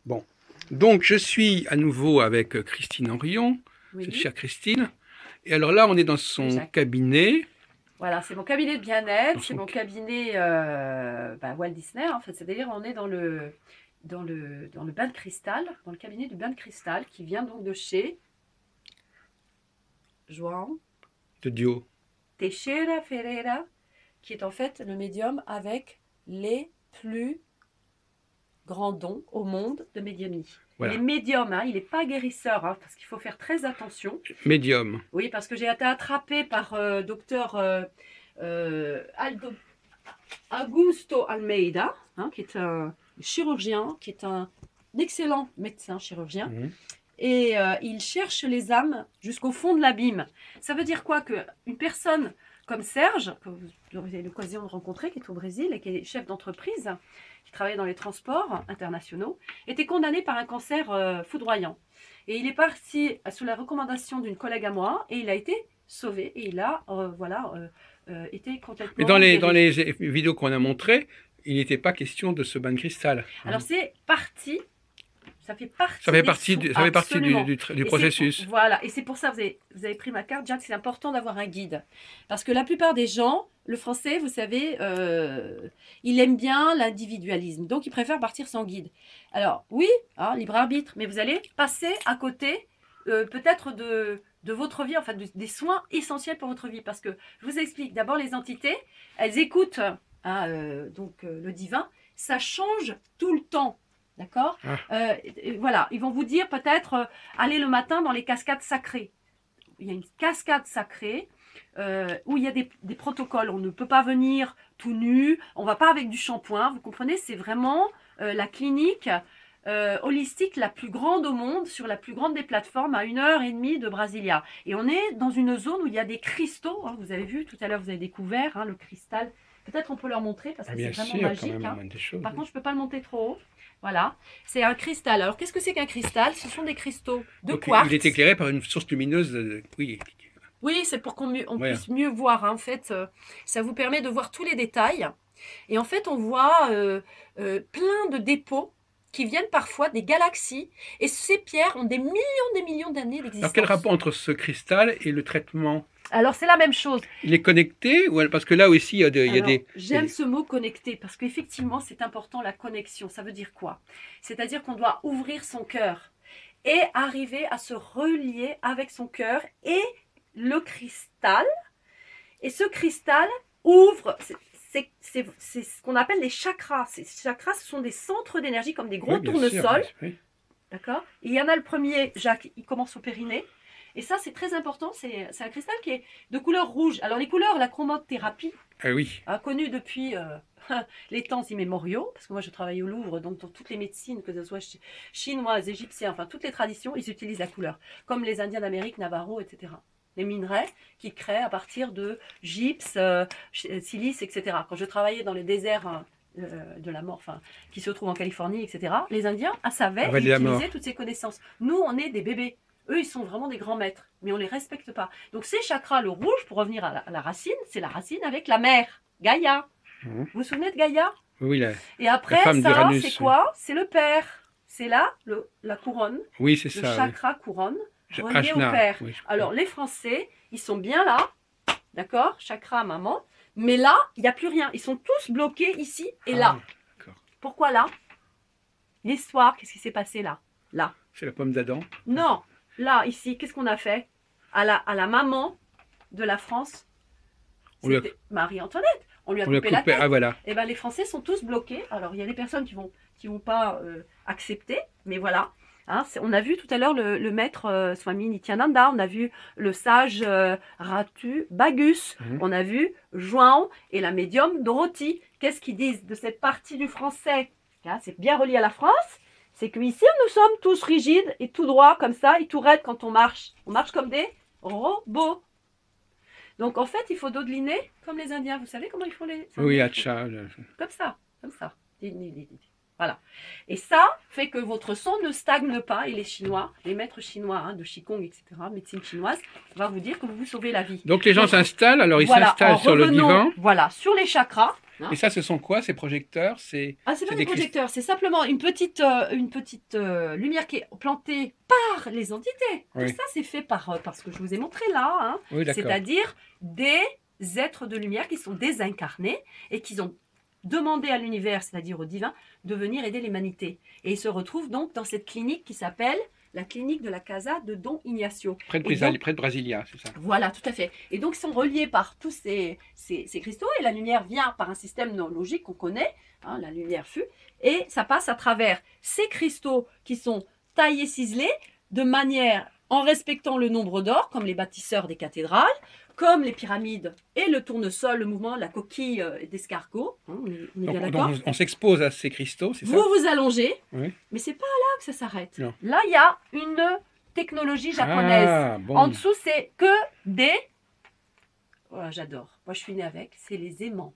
Bon. Donc, je suis à nouveau avec Christine Henrion, Oui. cette chère Christine. Et alors là, on est dans son Jacques. cabinet. Voilà, c'est mon cabinet de bien-être, Dans c'est son mon cabinet Walt Disney, en fait. C'est-à-dire, on est dans le bain de cristal, dans le cabinet du bain de cristal, qui vient donc de chez João de Dio. Teixeira Ferreira, qui est en fait le médium avec les plus grands dons au monde de médiumnie. Voilà. Il est médium, hein, il n'est pas guérisseur, hein, parce qu'il faut faire très attention. Médium. Oui, parce que j'ai été attrapée par docteur Augusto Almeida, hein, qui est un chirurgien, qui est un excellent médecin chirurgien. Mmh. Et il cherche les âmes jusqu'au fond de l'abîme. Ça veut dire quoi? Qu'une personne comme Serge, que vous avez l'occasion de rencontrer, qui est au Brésil et qui est chef d'entreprise, qui travaille dans les transports internationaux, était condamné par un cancer foudroyant. Et il est parti sous la recommandation d'une collègue à moi et il a été sauvé et il a été complètement Mais dans les vidéos qu'on a montrées, il n'était pas question de ce bain de cristal. Alors c'est parti. Ça fait partie du processus. Voilà, et c'est pour ça que vous avez pris ma carte, Jacques, c'est important d'avoir un guide. Parce que la plupart des gens, le français, vous savez, il aime bien l'individualisme, donc il préfère partir sans guide. Alors oui, hein, libre arbitre, mais vous allez passer à côté peut-être de votre vie, enfin des soins essentiels pour votre vie. Parce que je vous explique, d'abord les entités, elles écoutent le divin, ça change tout le temps. D'accord. Voilà, ils vont vous dire peut-être allez le matin dans les cascades sacrées. Il y a une cascade sacrée où il y a des protocoles. On ne peut pas venir tout nu, on ne va pas avec du shampoing. Vous comprenez, c'est vraiment la clinique holistique la plus grande au monde, sur la plus grande des plateformes, à 1h30 de Brasilia. Et on est dans une zone où il y a des cristaux. Hein, vous avez vu tout à l'heure, vous avez découvert le cristal. Peut-être on peut leur montrer parce que c'est vraiment magique. Quand même, Par contre, je ne peux pas le monter trop haut. Voilà, c'est un cristal. Alors, qu'est-ce que c'est qu'un cristal? Ce sont des cristaux de quartz. Il est éclairé par une source lumineuse. Oui, c'est pour qu'on puisse mieux voir. Hein. En fait, ça vous permet de voir tous les détails. Et en fait, on voit plein de dépôts qui viennent parfois des galaxies. Et ces pierres ont des millions d'années d'existence. Alors, quel rapport entre ce cristal et le traitement? Alors, c'est la même chose. Il est connecté? Parce que là aussi, il y a des... J'aime ce mot connecté, parce qu'effectivement, c'est important la connexion. Ça veut dire quoi? C'est-à-dire qu'on doit ouvrir son cœur et arriver à se relier avec son cœur et le cristal. Et ce cristal ouvre... C'est ce qu'on appelle les chakras. Ces chakras, ce sont des centres d'énergie, comme des gros tournesols. Oui. D'accord. Il y en a le premier, Jacques, il commence au périnée. Et ça, c'est très important, c'est un cristal qui est de couleur rouge. Alors les couleurs, la chromothérapie, connue depuis les temps immémoriaux, parce que moi je travaille au Louvre, donc dans toutes les médecines, que ce soit chinoises, égyptiennes, enfin toutes les traditions, ils utilisent la couleur. Comme les Indiens d'Amérique, Navarro, etc. Les minerais qu'ils créent à partir de gypse, silice, etc. Quand je travaillais dans les déserts de la mort, qui se trouvent en Californie, etc., les Indiens savaient et utilisaient toutes ces connaissances. Nous, on est des bébés. Eux, ils sont vraiment des grands maîtres, mais on ne les respecte pas. Donc ces chakras, le rouge, pour revenir à la racine, c'est la racine avec la mère, Gaïa. Vous vous souvenez de Gaïa? Oui, et après, ça, c'est quoi? C'est le père. C'est là la couronne. Oui, c'est ça. Le chakra couronne, relié au père. Oui, alors, les Français, ils sont bien là, d'accord? Chakra, maman. Mais là, il n'y a plus rien. Ils sont tous bloqués ici et là. Pourquoi là? L'histoire, qu'est-ce qui s'est passé là? Là. C'est la pomme d'Adam? Non. Là, ici, qu'est-ce qu'on a fait à la maman de la France? C'était Marie-Antoinette. On lui a coupé la tête. Ah, voilà. Et ben, les Français sont tous bloqués. Alors, il y a des personnes qui vont pas accepter, mais voilà. Hein, on a vu tout à l'heure le maître Swami Nityananda, on a vu le sage Ratu Bagus, on a vu João et la médium Dorothy. Qu'est-ce qu'ils disent de cette partie du français? C'est bien relié à la France. C'est qu'ici, nous sommes tous rigides et tout droit comme ça, et tout raide quand on marche. On marche comme des robots. Donc, en fait, il faut dodeliner comme les Indiens. Vous savez comment ils font les Indiens? Oui, Hacha. Comme ça, comme ça. Voilà. Et ça fait que votre sang ne stagne pas. Et les Chinois, les maîtres chinois de Qigong, etc., médecine chinoise, va vous dire que vous vous sauvez la vie. Donc, les gens s'installent, alors ils s'installent sur le divan. Voilà, sur les chakras. hein. Et ça, ce sont quoi, ces projecteurs? Ah, c'est pas C'est des des projecteurs, c'est simplement une petite lumière qui est plantée par les entités. Tout Oui, ça, c'est fait par ce que je vous ai montré là, hein. oui, d'accord. C'est-à-dire des êtres de lumière qui sont désincarnés et qui ont demandé à l'univers, c'est-à-dire au divin, de venir aider l'humanité. Et ils se retrouvent donc dans cette clinique qui s'appelle la clinique de la Casa de Dom Ignacio. Près de, Et donc, près de Brasilia, c'est ça. voilà, tout à fait. Et donc, ils sont reliés par tous ces cristaux et la lumière vient par un système non logique qu'on connaît, hein, la lumière fut, et ça passe à travers ces cristaux qui sont taillés, ciselés, de manière en respectant le nombre d'or, comme les bâtisseurs des cathédrales, comme les pyramides et le tournesol, le mouvement, la coquille d'escargot. Hein, on est bien d'accord. Donc, on s'expose à ces cristaux, c'est ça? Vous vous allongez, Oui. mais c'est pas là que ça s'arrête. Non. Là, il y a une technologie japonaise. Ah, bon. En dessous, c'est que des... Oh, j'adore. Moi, je suis née avec. C'est les aimants.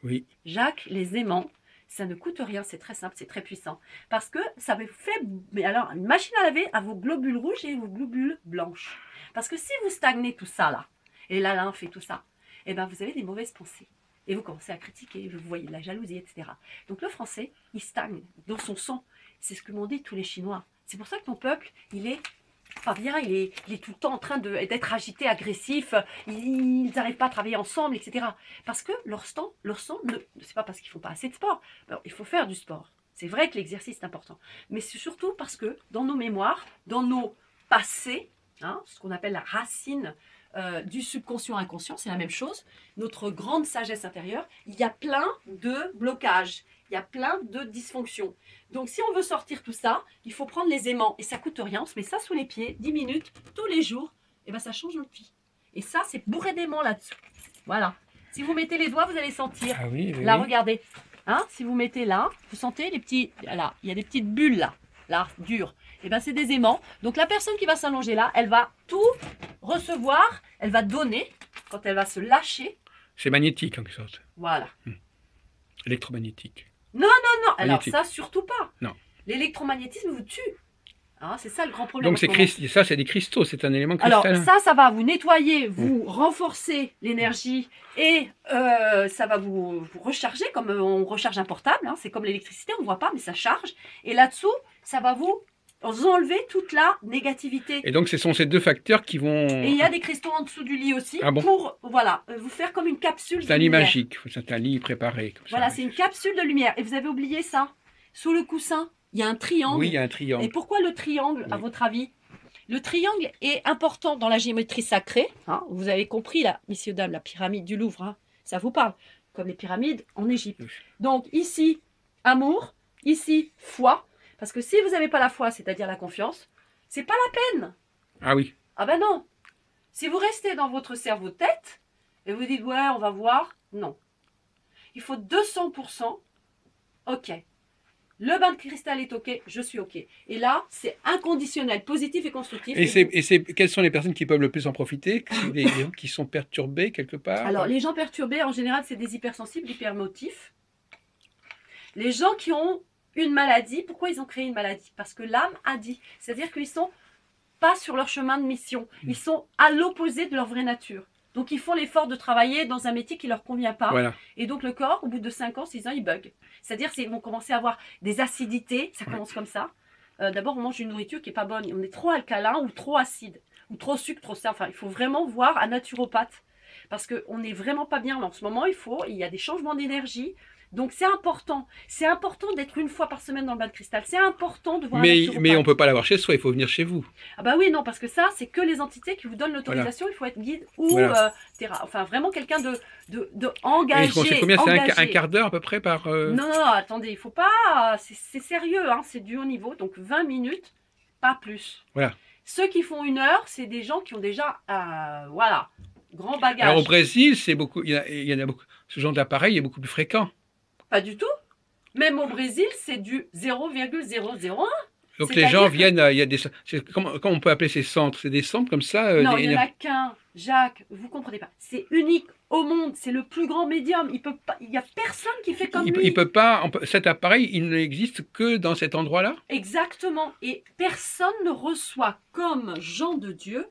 Oui. Jacques, les aimants, ça ne coûte rien. C'est très simple, c'est très puissant. Parce que ça vous fait... Mais alors, une machine à laver à vos globules rouges et vos globules blanches. Parce que si vous stagnez tout ça, là, et la lymphe et tout ça, eh ben, vous avez des mauvaises pensées. Et vous commencez à critiquer, vous voyez de la jalousie, etc. Donc le français, il stagne dans son sang. C'est ce que m'ont dit tous les Chinois. C'est pour ça que ton peuple, il est pas bien, il est tout le temps en train d'être agité, agressif, ils n'arrivent pas à travailler ensemble, etc. Parce que leur sang, c'est pas parce qu'ils font pas assez de sport. Alors, il faut faire du sport. C'est vrai que l'exercice est important. Mais c'est surtout parce que dans nos mémoires, dans nos passés, hein, ce qu'on appelle la racine du subconscient inconscient, c'est la même chose. Notre grande sagesse intérieure, il y a plein de blocages, il y a plein de dysfonctions. Donc si on veut sortir tout ça, il faut prendre les aimants et ça coûte rien, on se met ça sous les pieds, 10 minutes, tous les jours, et ben ça change notre vie. Et ça, c'est bourré d'aimants là-dessus. Voilà. Si vous mettez les doigts, vous allez sentir. Ah oui, oui. Là, regardez. Hein, si vous mettez là, vous sentez les petits... Là, il y a des petites bulles là, là, dures. Et ben c'est des aimants. Donc la personne qui va s'allonger là, elle va tout recevoir, elle va donner, quand elle va se lâcher. C'est magnétique en quelque sorte. Voilà. Électromagnétique. Non, alors Magnétique. ça surtout pas. Non. L'électromagnétisme vous tue. Hein, c'est ça le grand problème. Donc ça, c'est des cristaux, c'est un élément Alors cristallin. ça va vous nettoyer, vous renforcer l'énergie et ça va vous recharger comme on recharge un portable. Hein, c'est comme l'électricité, on ne voit pas, mais ça charge. Et là-dessous, ça va vous enlever toute la négativité. Et donc, ce sont ces deux facteurs qui vont... Et il y a des cristaux en dessous du lit aussi Ah bon? pour voilà, vous faire comme une capsule C'est un de lit lumière. magique, c'est un lit préparé. Comme Voilà, ça. c'est une capsule de lumière. Et vous avez oublié ça. Sous le coussin, il y a un triangle. Oui, il y a un Et triangle. pourquoi le triangle, à Oui. votre avis? Le triangle est important dans la géométrie sacrée. Hein, vous avez compris, là, messieurs, dames, la pyramide du Louvre. Hein, ça vous parle. Comme les pyramides en Égypte. Oui. Donc, ici, amour. Ici, foi. Parce que si vous n'avez pas la foi, c'est-à-dire la confiance, c'est pas la peine. Ah oui. Ah ben non. Si vous restez dans votre cerveau-tête et vous dites, ouais, on va voir, non. Il faut 200%, ok. Le bain de cristal est ok, je suis ok. Et là, c'est inconditionnel, positif et constructif. Quelles sont les personnes qui peuvent le plus en profiter? Les gens qui sont perturbés quelque part? Alors, les gens perturbés, en général, c'est des hypersensibles, hypermotifs. Les gens qui ont une maladie, pourquoi ils ont créé une maladie? Parce que l'âme a dit. C'est-à-dire qu'ils sont pas sur leur chemin de mission. Ils sont à l'opposé de leur vraie nature. Donc, ils font l'effort de travailler dans un métier qui ne leur convient pas. Voilà. Et donc, le corps, au bout de 5 ans, 6 ans, il bug. C'est-à-dire qu'ils vont commencer à avoir des acidités. Ça commence comme ça. D'abord, on mange une nourriture qui n'est pas bonne. On est trop alcalin ou trop acide. Ou trop sucre, trop ça. Enfin, il faut vraiment voir un naturopathe. Parce qu'on n'est vraiment pas bien en ce moment. Il y a des changements d'énergie. Donc, c'est important. C'est important d'être une fois par semaine dans le bain de cristal. C'est important de voir un naturopathe. Mais on ne peut pas l'avoir chez soi, il faut venir chez vous. Ah bah oui, non, parce que ça, c'est que les entités qui vous donnent l'autorisation. Voilà. Il faut être guide ou voilà. Enfin, vraiment quelqu'un de engagé. C'est combien? C'est un quart d'heure à peu près par... Non, attendez, il ne faut pas... C'est sérieux, hein, c'est du haut niveau. Donc, 20 minutes, pas plus. Voilà. Ceux qui font 1 heure, c'est des gens qui ont déjà... voilà, grand bagage. Alors, au Brésil, c'est beaucoup... Il y en a beaucoup... Ce genre d'appareil est beaucoup plus fréquent. Pas du tout. Même au Brésil, c'est du 0,001. Donc les gens viennent, il y a des, comment on peut appeler ces centres? C'est des centres comme ça? Non, il n'y en a qu'un, Jacques, vous ne comprenez pas. C'est unique au monde, c'est le plus grand médium. Il n'y a personne qui fait comme lui. Il peut pas, cet appareil, il n'existe que dans cet endroit-là? Exactement. Et personne ne reçoit comme Jean de Dieu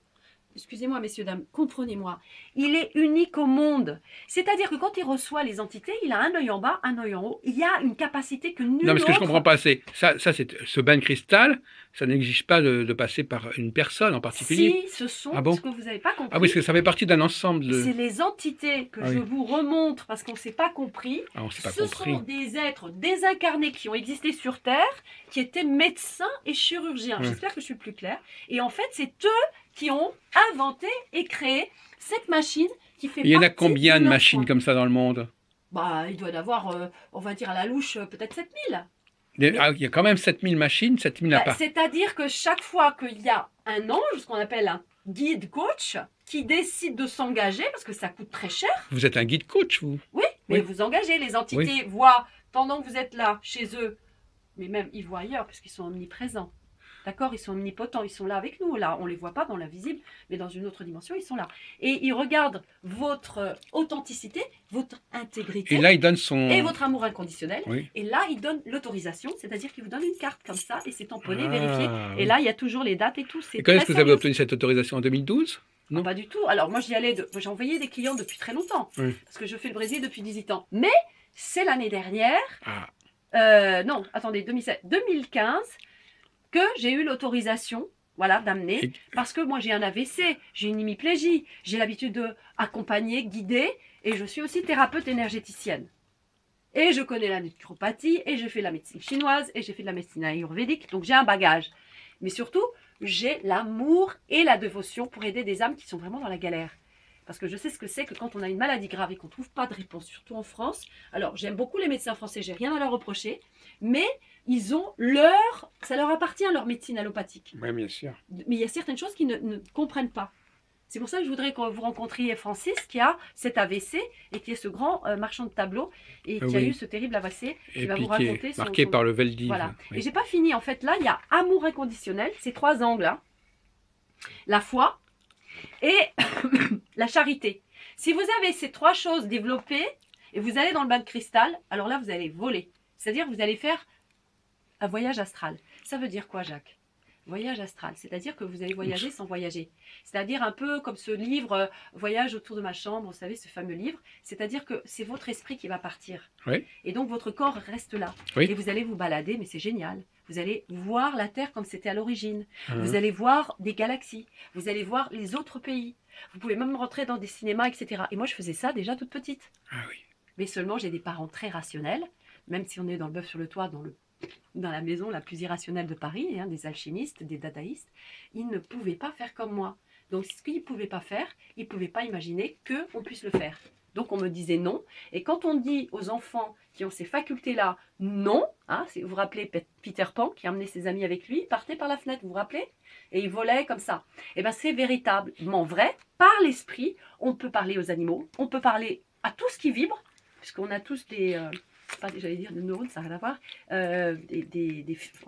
excusez-moi, messieurs, dames, comprenez-moi, il est unique au monde. C'est-à-dire que quand il reçoit les entités, il a un œil en bas, un œil en haut. Il y a une capacité que nul Non, mais ce que je autre. comprends pas, c'est c'est ce bain de cristal, ça n'exige pas de passer par une personne en particulier. Si, ce sont, Ah bon? ce que vous n'avez pas compris. Ah oui, parce que ça fait partie d'un ensemble de. C'est les entités que Ah je oui. vous remontre parce qu'on ne s'est pas compris. Ah, on s'est pas Ce compris. sont des êtres désincarnés qui ont existé sur Terre, qui étaient médecins et chirurgiens. Ouais. J'espère que je suis plus claire. Et en fait, c'est eux qui ont inventé et créé cette machine qui fait Il y en a partie combien de leur machines soin. comme ça dans le monde? Bah, il doit y en avoir, on va dire à la louche, peut-être 7000. Ah, il y a quand même 7000 machines, 7000 Bah, appareils. c'est-à-dire que chaque fois qu'il y a un ange, ce qu'on appelle un guide coach, qui décide de s'engager, parce que ça coûte très cher, Vous êtes un guide coach, vous? oui, mais Oui. vous engagez, les entités voient, pendant que vous êtes là, chez eux, mais même ils voient ailleurs, puisqu'ils sont omniprésents. D'accord? Ils sont omnipotents, ils sont là avec nous. Là, on ne les voit pas dans l'invisible, mais dans une autre dimension, ils sont là. Et ils regardent votre authenticité, votre intégrité Et là, il donne son. et votre amour inconditionnel. Oui. Et là, ils donnent l'autorisation, c'est-à-dire qu'ils vous donnent une carte comme ça, et c'est tamponné, Ah, vérifié. oui. Et là, il y a toujours les dates et tout. Et quand est-ce que vous avez sérieux. obtenu cette autorisation? En 2012? Non. Pas du tout. Alors, moi, j'y allais. J'ai envoyé des clients depuis très longtemps, Oui. parce que je fais le Brésil depuis 18 ans. Mais c'est l'année dernière. Ah. Non, attendez, 2015, que j'ai eu l'autorisation, voilà, d'amener, Et- parce que moi j'ai un AVC, j'ai une hémiplégie, j'ai l'habitude d'accompagner, guider, et je suis aussi thérapeute énergéticienne. Et je connais la naturopathie, et j'ai fait de la médecine chinoise, et j'ai fait de la médecine ayurvédique, donc j'ai un bagage. Mais surtout, j'ai l'amour et la dévotion pour aider des âmes qui sont vraiment dans la galère. Parce que je sais ce que c'est que quand on a une maladie grave et qu'on ne trouve pas de réponse, surtout en France. Alors, j'aime beaucoup les médecins français, j'ai rien à leur reprocher, mais ils ont ça leur appartient, leur médecine allopathique. Oui, bien sûr. Mais il y a certaines choses qu'ils ne comprennent pas. C'est pour ça que je voudrais que vous rencontriez Francis, qui a cet AVC et qui est ce grand marchand de tableaux et qui a eu ce terrible AVC, qui Et va puis vous qui raconter est marqué par le Veldiv. Voilà. Oui. Et j'ai pas fini. En fait, là, il y a amour inconditionnel, ces 3 angles, hein. La foi et la charité. Si vous avez ces 3 choses développées et vous allez dans le bain de cristal, alors là, vous allez voler. C'est-à-dire que vous allez faire un voyage astral. Ça veut dire quoi, Jacques? Voyage astral, c'est-à-dire que vous allez voyager sans voyager. C'est-à-dire un peu comme ce livre Voyage autour de ma chambre, vous savez, ce fameux livre. C'est-à-dire que c'est votre esprit qui va partir. Oui. Et donc votre corps reste là. Oui. Et vous allez vous balader, mais c'est génial. Vous allez voir la Terre comme c'était à l'origine. Mhm. Vous allez voir des galaxies. Vous allez voir les autres pays. Vous pouvez même rentrer dans des cinémas, etc. Et moi, je faisais ça déjà toute petite. Ah oui. Mais seulement, j'ai des parents très rationnels, même si on est dans le bœuf sur le toit, dans la maison la plus irrationnelle de Paris, hein, des alchimistes, des dadaïstes, ils ne pouvaient pas faire comme moi. Donc, ce qu'ils ne pouvaient pas faire, ils ne pouvaient pas imaginer qu'on puisse le faire. Donc, on me disait non. Et quand on dit aux enfants qui ont ces facultés-là, non, hein, vous vous rappelez Peter Pan qui emmenait ses amis avec lui, il partait par la fenêtre, vous vous rappelez? Et il volait comme ça. Et bien, c'est véritablement vrai. Par l'esprit, on peut parler aux animaux, on peut parler à tout ce qui vibre, puisqu'on a tous j'allais dire des neurones, ça n'a rien à voir,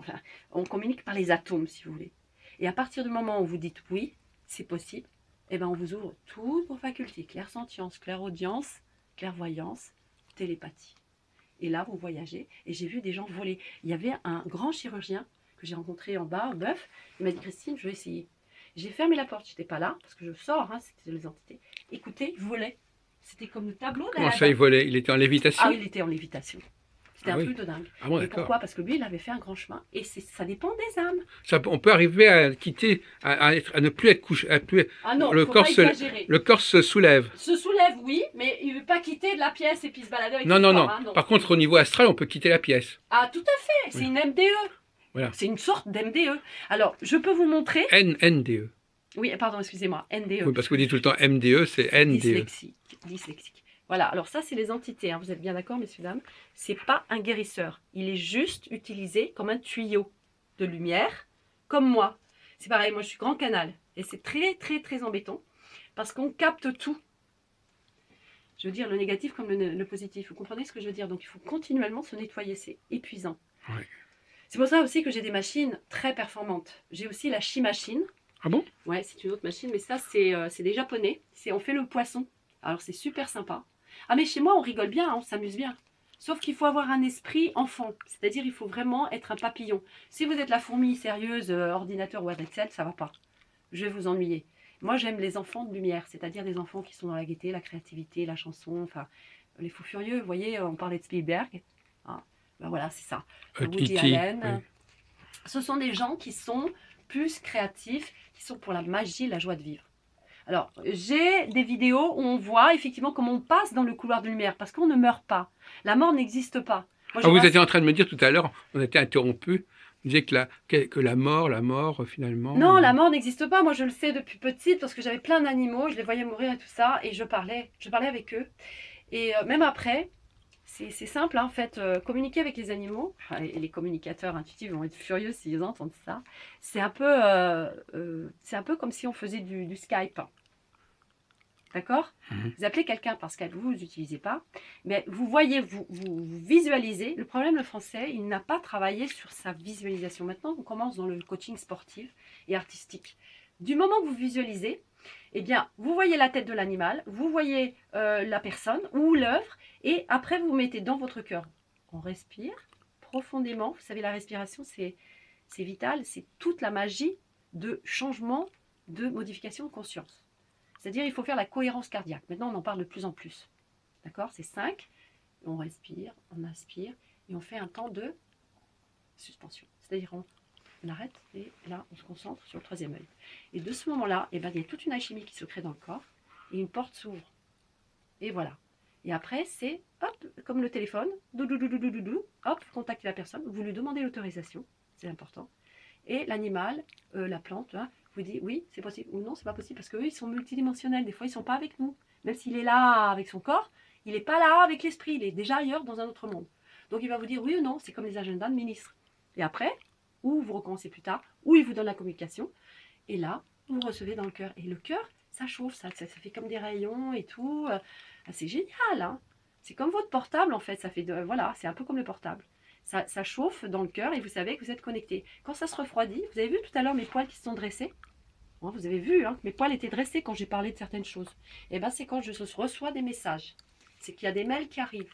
enfin, on communique par les atomes, si vous voulez. Et à partir du moment où vous dites oui, c'est possible, eh ben on vous ouvre toutes vos facultés, clairsentience, clairaudience, clairvoyance, télépathie. Et là, vous voyagez, et j'ai vu des gens voler. Il y avait un grand chirurgien que j'ai rencontré en bas, au bœuf, il m'a dit, Christine, je vais essayer. J'ai fermé la porte, je n'étais pas là, parce que je sors, hein, c'était les entités. Écoutez, il volait. C'était comme le tableau Comment d'Aladin. ça, il volait? Il était en lévitation? Ah, il était en lévitation. C'était Ah un oui. truc de dingue. Ah bon, Et d'accord. pourquoi? Parce que lui, il avait fait un grand chemin. Et ça dépend des âmes. On peut arriver à quitter, à ne plus être couché, Ah non, Le faut corps pas se- exagérer. le corps se soulève. Se soulève, oui, mais il ne veut pas quitter de la pièce et puis se balader avec Non, son non, corps, non. hein, non. Par contre, au niveau astral, on peut quitter la pièce. Ah, tout à fait. C'est Oui. une MDE. Voilà. C'est une sorte d'MDE. Alors, je peux vous montrer. NDE. Oui, pardon, excusez-moi. NDE. Oui, parce que vous dites tout le temps MDE, c'est NDE. Dyslexique. Voilà, alors ça, c'est les entités. Hein. Vous êtes bien d'accord, messieurs, dames? C'est pas un guérisseur. Il est juste utilisé comme un tuyau de lumière, comme moi. C'est pareil, moi, je suis grand canal. Et c'est très, très, très embêtant parce qu'on capte tout. Je veux dire le négatif comme le positif. Vous comprenez ce que je veux dire? Donc, il faut continuellement se nettoyer. C'est épuisant. Ouais. C'est pour ça aussi que j'ai des machines très performantes. J'ai aussi la Chi-Machine. Ah bon? Ouais, c'est une autre machine, mais ça, c'est des Japonais. On fait le poisson. Alors, c'est super sympa. Ah, mais chez moi, on rigole bien, hein, on s'amuse bien. Sauf qu'il faut avoir un esprit enfant. C'est-à-dire, il faut vraiment être un papillon. Si vous êtes la fourmi sérieuse, ordinateur ou Excel, ça va pas. Je vais vous ennuyer. Moi, j'aime les enfants de lumière, c'est-à-dire des enfants qui sont dans la gaieté, la créativité, la chanson, enfin, les fous furieux. Vous voyez, on parlait de Spielberg. Ah, ben voilà, c'est ça. Woody E.T., Allen. oui. Ce sont des gens qui sont plus créatifs, qui sont pour la magie, la joie de vivre. Alors, j'ai des vidéos où on voit effectivement comment on passe dans le couloir de lumière, parce qu'on ne meurt pas. La mort n'existe pas. Moi, Ah, vous vois étiez en train de me dire tout à l'heure, on a été interrompu, vous disiez que la mort, finalement... Non, la mort n'existe pas. Moi, je le sais depuis petite parce que j'avais plein d'animaux, je les voyais mourir et tout ça, et je parlais avec eux. Et même après, c'est simple, hein, en fait, communiquer avec les animaux, enfin, et les communicateurs intuitifs vont être furieux s'ils entendent ça. C'est un peu comme si on faisait du Skype. D'accord? Vous appelez quelqu'un par Skype, vous n'utilisez pas, mais vous voyez, vous visualisez. Le problème, le français, il n'a pas travaillé sur sa visualisation. Maintenant, on commence dans le coaching sportif et artistique. Du moment que vous visualisez, eh bien, vous voyez la tête de l'animal, vous voyez la personne ou l'œuvre, et après, vous mettez dans votre cœur. On respire profondément. Vous savez, la respiration, c'est vital. C'est toute la magie de changement, de modification de conscience. C'est-à-dire, il faut faire la cohérence cardiaque. Maintenant, on en parle de plus en plus. D'accord? C'est 5. On respire, on inspire, et on fait un temps de suspension. C'est-à-dire, on arrête, et là, on se concentre sur le troisième œil. Et de ce moment-là, eh ben, il y a toute une alchimie qui se crée dans le corps, et une porte s'ouvre. Et voilà. Et après, c'est, hop, comme le téléphone, hop, contactez la personne, vous lui demandez l'autorisation, c'est important. Et l'animal, la plante, hein, vous dit oui, c'est possible ou non, c'est pas possible parce qu'eux, ils sont multidimensionnels. Des fois, ils sont pas avec nous. Même s'il est là avec son corps, il n'est pas là avec l'esprit. Il est déjà ailleurs dans un autre monde. Donc, il va vous dire oui ou non. C'est comme les agendas de ministres. Et après, ou vous recommencez plus tard, ou il vous donne la communication. Et là, vous recevez dans le cœur. Et le cœur, ça chauffe, ça fait comme des rayons et tout. C'est génial, hein. C'est comme votre portable en fait. Ça fait voilà, c'est un peu comme le portable. Ça chauffe dans le cœur et vous savez que vous êtes connecté. Quand ça se refroidit, vous avez vu tout à l'heure mes poils qui se sont dressés? Vous avez vu hein, que mes poils étaient dressés quand j'ai parlé de certaines choses. Et bien c'est quand je reçois des messages. C'est qu'il y a des mails qui arrivent.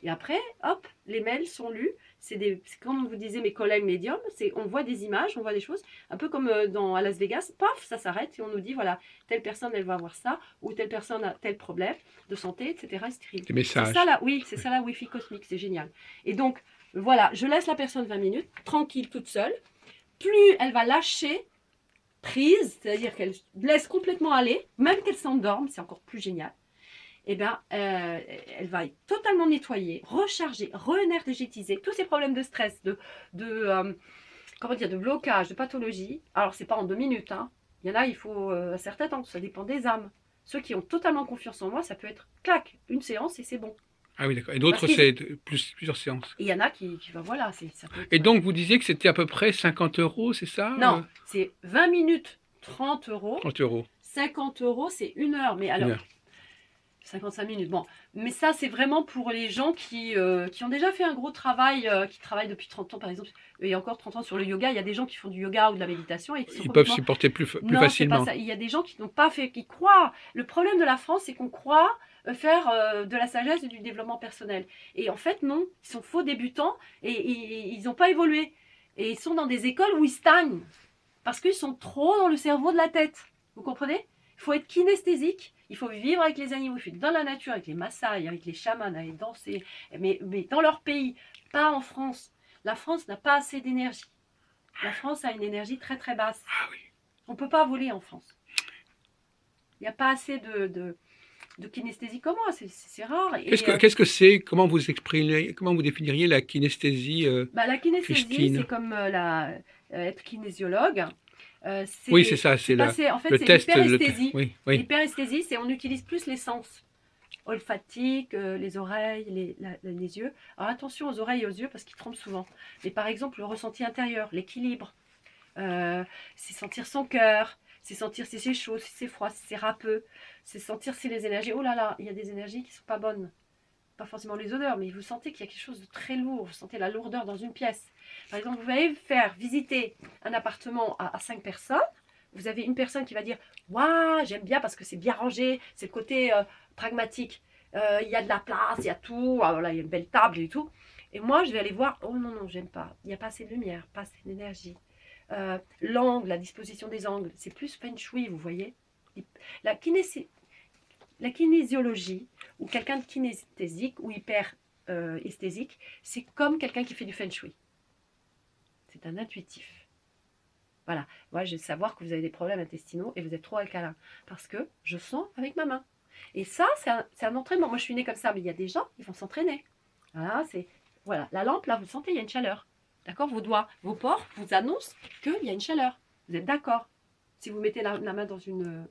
Et après, hop, les mails sont lus. C'est comme vous disiez mes collègues médiums, on voit des images, on voit des choses, un peu comme à Las Vegas, paf, ça s'arrête et on nous dit, voilà, telle personne, elle va avoir ça, ou telle personne a tel problème de santé, etc. Des messages. C'est ça la, oui, c'est ça la Wi-Fi cosmique, c'est génial. Et donc, voilà, je laisse la personne 20 minutes, tranquille, toute seule. Plus elle va lâcher prise, c'est-à-dire qu'elle laisse complètement aller, même qu'elle s'endorme, c'est encore plus génial. Eh bien, elle va être totalement nettoyée, rechargée, re-énergétisée. Tous ces problèmes de stress, comment dire, de blocage, de pathologie. Alors, c'est pas en 2 minutes. Hein. Il y en a, il faut un certain temps. Ça dépend des âmes. Ceux qui ont totalement confiance en moi, ça peut être clac, une séance et c'est bon. Ah oui, d'accord. Et d'autres, c'est plusieurs séances. Et il y en a qui voilà. Ça peut être, et donc, vous disiez que c'était à peu près 50 €, c'est ça? Non, c'est 20 minutes, 30 €. 30 €. 50 €, c'est 1 heure. Mais alors, 55 minutes. Bon, mais ça, c'est vraiment pour les gens qui ont déjà fait un gros travail, qui travaillent depuis 30 ans, par exemple, et encore 30 ans sur le yoga. Il y a des gens qui font du yoga ou de la méditation et qui sont ils peuvent supporter plus non, facilement. C'est pas ça. Il y a des gens qui n'ont pas fait, qui croient. Le problème de la France, c'est qu'on croit faire de la sagesse et du développement personnel. Et en fait, non. Ils sont faux débutants et ils n'ont pas évolué. Et ils sont dans des écoles où ils stagnent. Parce qu'ils sont trop dans le cerveau de la tête. Vous comprenez? Il faut être kinesthésique. Il faut vivre avec les animaux, il faut être dans la nature, avec les Maasai, avec les chamans, aller danser, mais dans leur pays, pas en France. La France n'a pas assez d'énergie. La France a une énergie très très basse. Ah oui. On ne peut pas voler en France. Il n'y a pas assez de kinesthésie comme moi, c'est rare. Qu'est-ce que c'est? Comment vous définiriez la kinesthésie, la kinesthésie, Christine? c'est comme être kinésiologue. Oui, c'est ça, c'est en fait, le c'est test. l'hyperesthésie. Oui. L'hyperesthésie, c'est on utilise plus les sens olfactiques, les oreilles, les yeux. Alors attention aux oreilles et aux yeux parce qu'ils trompent souvent. Mais par exemple, le ressenti intérieur, l'équilibre, c'est sentir son cœur, c'est sentir si c'est chaud, si c'est froid, si c'est râpeux, c'est sentir si les énergies. Oh là là, il y a des énergies qui ne sont pas bonnes. Pas forcément les odeurs, mais vous sentez qu'il y a quelque chose de très lourd, vous sentez la lourdeur dans une pièce. Par exemple, vous allez faire visiter un appartement à 5 personnes, vous avez une personne qui va dire « Waouh, j'aime bien parce que c'est bien rangé, c'est le côté pragmatique, il y a de la place, il y a tout, alors là, il y a une belle table et tout. » Et moi, je vais aller voir « Oh non, non, j'aime pas, il n'y a pas assez de lumière, pas assez d'énergie, l'angle, la disposition des angles, c'est plus feng shui, vous voyez. La, la kinésiologie, ou quelqu'un de kinesthésique ou hyper esthésique, c'est comme quelqu'un qui fait du feng shui. C'est un intuitif. Voilà, moi je vais savoir que vous avez des problèmes intestinaux et vous êtes trop alcalin, parce que je sens avec ma main. Et ça, c'est un entraînement. Moi je suis née comme ça, mais il y a des gens qui vont s'entraîner. Voilà, la lampe, là, vous sentez, il y a une chaleur. D'accord? Vos doigts, vos pores vous annoncent qu'il y a une chaleur. Vous êtes d'accord? Si vous mettez la main dans une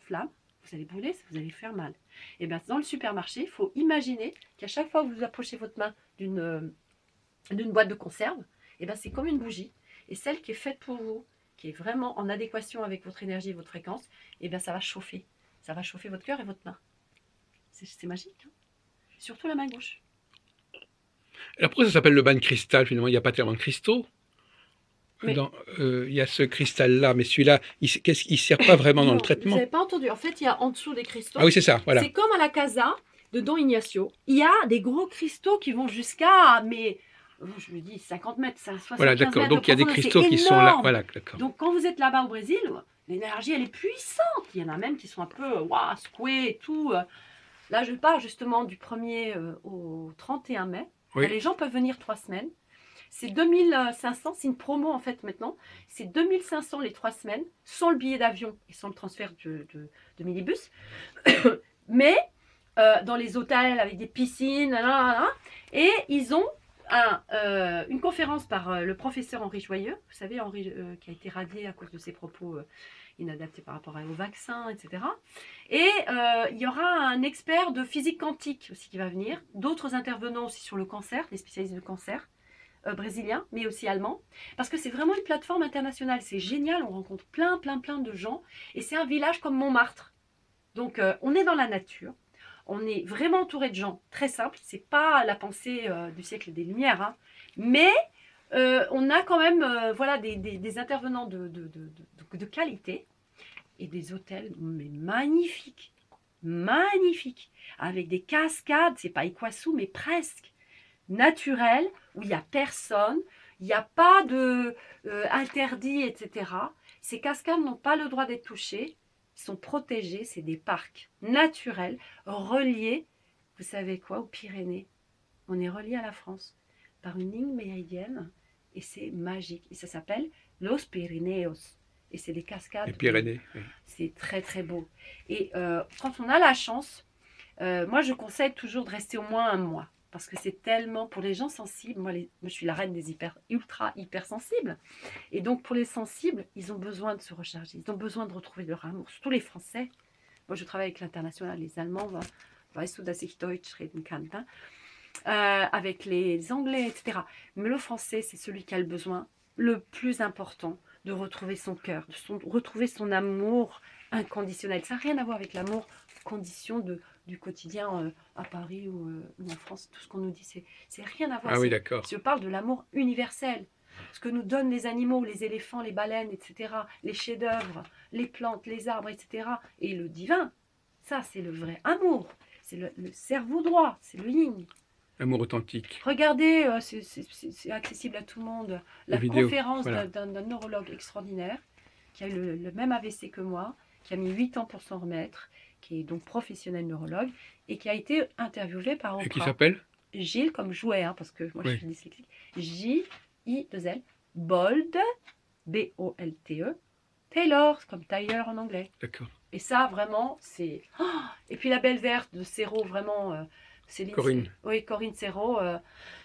flamme, vous allez brûler, vous allez faire mal. Et bien, dans le supermarché, il faut imaginer qu'à chaque fois que vous approchez votre main d'une boîte de conserve, et bien c'est comme une bougie. Et celle qui est faite pour vous, qui est vraiment en adéquation avec votre énergie et votre fréquence, et bien ça va chauffer. Ça va chauffer votre cœur et votre main. C'est magique. Hein? Surtout la main gauche. Alors pourquoi ça s'appelle le bain de cristal finalement? Il n'y a pas tellement de cristaux. Mais... il y a ce cristal-là, mais celui-là, il ne sert pas vraiment dans le traitement. Vous n'avez pas entendu. En fait, il y a en dessous des cristaux. Ah oui, c'est ça, voilà. C'est comme à la Casa de Don Ignacio. Il y a des gros cristaux qui vont jusqu'à, mais je me dis 50 mètres, 75 voilà, d'accord. mètres. Donc il y a des cristaux qui sont là. Voilà, d'accord. Donc quand vous êtes là-bas au Brésil, l'énergie, elle est puissante. Il y en a même qui sont un peu secoués et tout. Là, je pars justement du 1er au 31 mai. Oui. Les gens peuvent venir 3 semaines. C'est 2500, c'est une promo en fait maintenant. C'est 2500 les 3 semaines, sans le billet d'avion et sans le transfert de minibus. Mais dans les hôtels avec des piscines, et ils ont une conférence par le professeur Henri Joyeux. Vous savez, Henri qui a été radié à cause de ses propos inadaptés par rapport au vaccin, etc. Et il y aura un expert de physique quantique aussi qui va venir. D'autres intervenants aussi sur le cancer, des spécialistes de cancer. Brésilien, mais aussi allemand, parce que c'est vraiment une plateforme internationale, c'est génial, on rencontre plein de gens, et c'est un village comme Montmartre. Donc on est dans la nature, on est vraiment entouré de gens très simples, c'est pas la pensée du siècle des Lumières, hein, mais on a quand même voilà, des intervenants de qualité, et des hôtels mais magnifiques, avec des cascades, c'est pas Iguaçu, mais presque, naturel, où il n'y a personne, il n'y a pas de interdit, etc. Ces cascades n'ont pas le droit d'être touchées, ils sont protégés, c'est des parcs naturels, reliés, vous savez quoi, aux Pyrénées. On est relié à la France par une ligne méridienne, et c'est magique. Et ça s'appelle Los Pirineos. Et c'est des cascades. Les Pyrénées. Oui. C'est très beau. Et quand on a la chance, moi je conseille toujours de rester au moins un mois. Parce que c'est tellement, pour les gens sensibles, moi je suis la reine des ultra sensibles. Et donc pour les sensibles, ils ont besoin de se recharger, ils ont besoin de retrouver leur amour. Surtout les Français. Moi je travaille avec l'international, les Allemands, weißt du, dass ich Deutsch reden kann, avec les Anglais, etc. Mais le Français, c'est celui qui a le besoin le plus important de retrouver son cœur, de retrouver son amour inconditionnel. Ça n'a rien à voir avec l'amour condition du quotidien à Paris ou en France. Tout ce qu'on nous dit, c'est rien à voir. Ah oui, d'accord. Je parle de l'amour universel. Ce que nous donnent les animaux, les éléphants, les baleines, etc. Les chefs-d'œuvre, les plantes, les arbres, etc. Et le divin, ça, c'est le vrai amour. C'est le cerveau droit, c'est le yin. L'amour authentique. Regardez, c'est accessible à tout le monde. La conférence voilà. d'un neurologue extraordinaire qui a eu le même AVC que moi, qui a mis 8 ans pour s'en remettre, qui est donc professionnel neurologue et qui a été interviewé par Oprah. Et qui s'appelle Gilles, comme jouet, hein, parce que moi je suis dyslexique. J-I-2-L, Bold, B-O-L-T-E, Taylor, comme tailleur en anglais. D'accord. Et ça, vraiment, c'est... Oh, et puis la belle verte de Serrault, vraiment... Céline, Corinne. Oui, Corinne Serrault.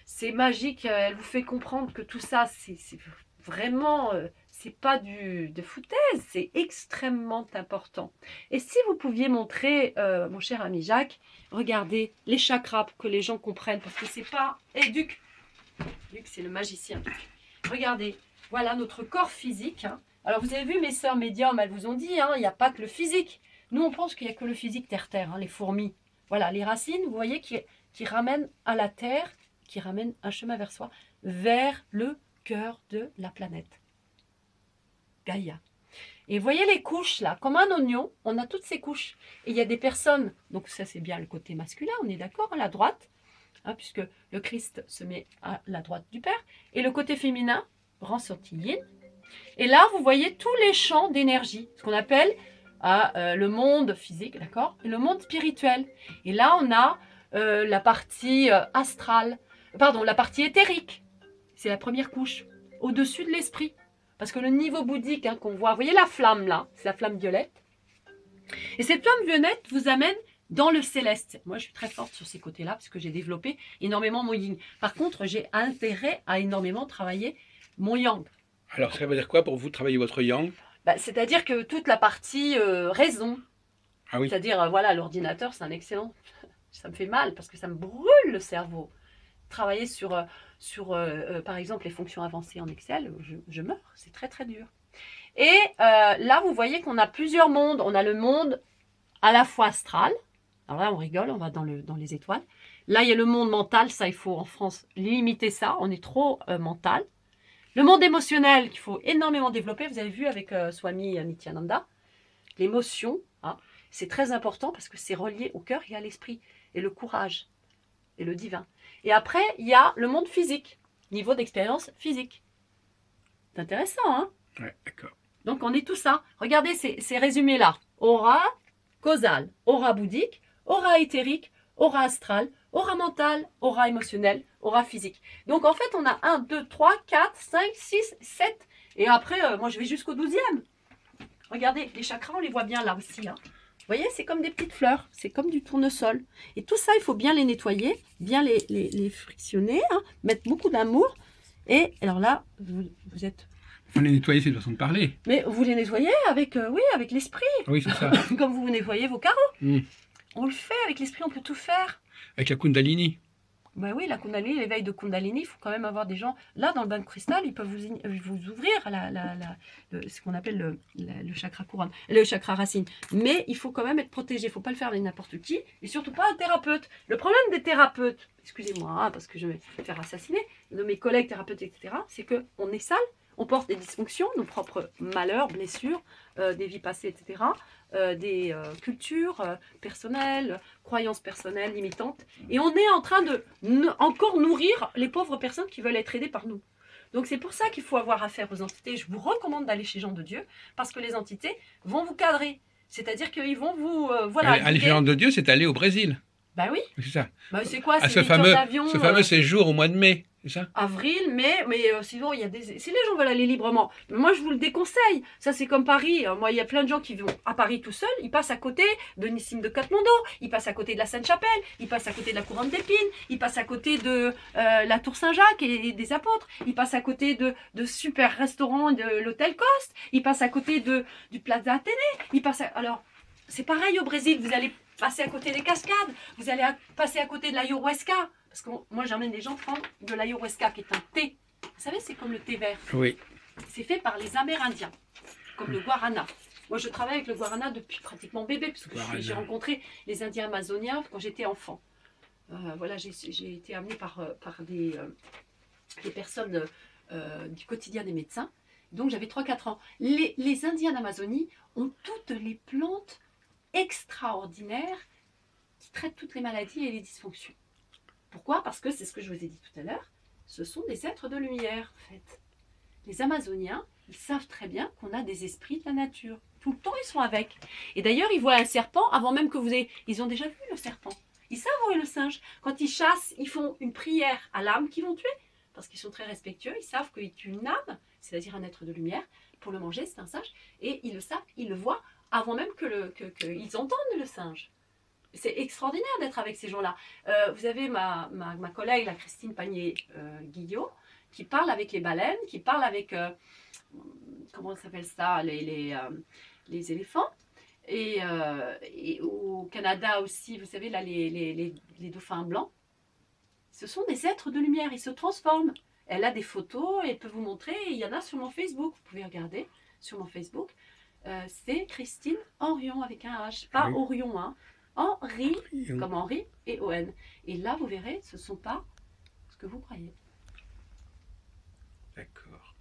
C'est magique. Elle vous fait comprendre que tout ça, c'est vraiment... c'est pas de foutaise. C'est extrêmement important. Et si vous pouviez montrer, mon cher ami Jacques, regardez les chakras pour que les gens comprennent. Parce que c'est pas... Eh, Duc, c'est le magicien. Regardez, voilà notre corps physique. Hein. Alors, vous avez vu, mes sœurs médiums, elles vous ont dit, il n'y a pas que le physique. Nous, on pense qu'il n'y a que le physique terre-terre, hein, les fourmis. Voilà, les racines, vous voyez, qui ramènent à la terre, qui ramènent un chemin vers soi, vers le cœur de la planète. Gaïa. Et vous voyez les couches, là, comme un oignon, on a toutes ces couches. Et il y a des personnes, donc ça c'est bien le côté masculin, on est d'accord, à la droite, hein, puisque le Christ se met à la droite du Père. Et le côté féminin, ressenti yin, Et là, vous voyez tous les champs d'énergie, ce qu'on appelle le monde physique, d'accord, et le monde spirituel. Et là, on a la partie astrale, pardon, la partie éthérique. C'est la première couche, au-dessus de l'esprit. Parce que le niveau bouddhique hein, qu'on voit, vous voyez la flamme là, c'est la flamme violette. Et cette flamme violette vous amène dans le céleste. Moi, je suis très forte sur ces côtés-là parce que j'ai développé énormément mon yin. Par contre, j'ai intérêt à énormément travailler mon yang. Alors, ça veut dire quoi pour vous, travailler votre yang? Bah, c'est-à-dire que toute la partie raison, Ah oui. c'est-à-dire, voilà, l'ordinateur, c'est un excellent... Ça me fait mal parce que ça me brûle le cerveau. Travailler sur par exemple, les fonctions avancées en Excel, je meurs. C'est très, très dur. Et là, vous voyez qu'on a plusieurs mondes. On a le monde à la fois astral. Alors là, on rigole, on va dans les étoiles. Là, il y a le monde mental. Ça, il faut, en France, limiter ça. On est trop mental. Le monde émotionnel qu'il faut énormément développer. Vous avez vu avec Swami Nityananda. L'émotion, hein, c'est très important parce que c'est relié au cœur et à l'esprit. Et le courage et le divin. Et après, il y a le monde physique, niveau d'expérience physique. C'est intéressant, hein? Ouais, d'accord. Donc, on est tout ça. Regardez ces résumés-là. Aura causale, aura bouddhique, aura éthérique, aura astrale, aura mentale, aura émotionnelle, aura physique. Donc, en fait, on a 1, 2, 3, 4, 5, 6, 7. Et après, moi, je vais jusqu'au 12e. Regardez, les chakras, on les voit bien là aussi, hein. Vous voyez, c'est comme des petites fleurs, c'est comme du tournesol. Et tout ça, il faut bien les nettoyer, bien les frictionner, hein, mettre beaucoup d'amour. Et alors là, vous êtes... On les nettoyer, c'est une façon de parler. Mais vous les nettoyez avec, oui, avec l'esprit. Oui, c'est ça. Comme vous nettoyez vos carreaux. Mm. On le fait avec l'esprit, on peut tout faire. Avec la Kundalini. Ben oui, la Kundalini, l'éveil de Kundalini, il faut quand même avoir des gens... Là, dans le bain de cristal, ils peuvent vous ouvrir ce qu'on appelle le chakra couronne, le chakra racine. Mais il faut quand même être protégé. Il ne faut pas le faire avec n'importe qui. Et surtout pas un thérapeute. Le problème des thérapeutes, excusez-moi, hein, parce que je vais me faire assassiner, de mes collègues thérapeutes, etc., c'est qu'on est sale. On porte des dysfonctions, nos propres malheurs, blessures, des vies passées, etc., des cultures personnelles, croyances personnelles limitantes. Et on est en train de encore nourrir les pauvres personnes qui veulent être aidées par nous. Donc c'est pour ça qu'il faut avoir affaire aux entités. Je vous recommande d'aller chez Gens de Dieu, parce que les entités vont vous cadrer. C'est-à-dire qu'ils vont vous... voilà. Aller chez Gens de Dieu, c'est aller au Brésil. Ben oui. C'est ça. Ben, c'est quoi? À C'est ce fameux séjour au mois de mai, c'est ça? Avril, mai, mais sinon, il y a des... Si les gens veulent aller librement, moi, je vous le déconseille. Ça, c'est comme Paris. Moi, il y a plein de gens qui vont à Paris tout seuls. Ils passent à côté de Nissim de Katmandou. Ils passent à côté de la Sainte-Chapelle. Ils passent à côté de la Couronne d'Épines. Ils passent à côté de la Tour Saint-Jacques et des Apôtres. Ils passent à côté de super restaurants de l'Hôtel Coste. Ils passent à côté du Plaza Athénée. Ils passent alors, c'est pareil au Brésil. Vous allez passer à côté des cascades, vous allez passer à côté de l'ayahuasca. Parce que moi, j'emmène des gens prendre de l'ayahuasca, qui est un thé. Vous savez, c'est comme le thé vert. Oui. C'est fait par les Amérindiens, comme le guarana. Moi, je travaille avec le guarana depuis pratiquement bébé, parce que j'ai rencontré les Indiens amazoniens quand j'étais enfant. Voilà, j'ai été amenée par des personnes du quotidien des médecins. Donc, j'avais 3-4 ans. Les Indiens d'Amazonie ont toutes les plantes extraordinaires qui traitent toutes les maladies et les dysfonctions. Pourquoi? Parce que c'est ce que je vous ai dit tout à l'heure, ce sont des êtres de lumière, en fait. Les Amazoniens, ils savent très bien qu'on a des esprits de la nature. Tout le temps, ils sont avec. Et d'ailleurs, ils voient un serpent avant même que vous ayez... Ils ont déjà vu le serpent. Ils savent où est le singe. Quand ils chassent, ils font une prière à l'âme qu'ils vont tuer. Parce qu'ils sont très respectueux. Ils savent qu'ils tuent une âme, c'est-à-dire un être de lumière. Pour le manger, c'est un singe. Et ils le savent, ils le voient avant même qu'ils entendent le singe. C'est extraordinaire d'être avec ces gens-là. Vous avez ma collègue, la Christine Panier-Guillot, qui parle avec les baleines, qui parle avec, comment ça s'appelle ça, les éléphants. Et au Canada aussi, vous savez, là, les dauphins blancs. Ce sont des êtres de lumière, ils se transforment. Elle a des photos, elle peut vous montrer, il y en a sur mon Facebook. Vous pouvez regarder sur mon Facebook. C'est Christine Henrion avec un H, pas oui. Orion, hein. Henri, comme Henri et O-N. Et là, vous verrez, ce ne sont pas ce que vous croyez. D'accord.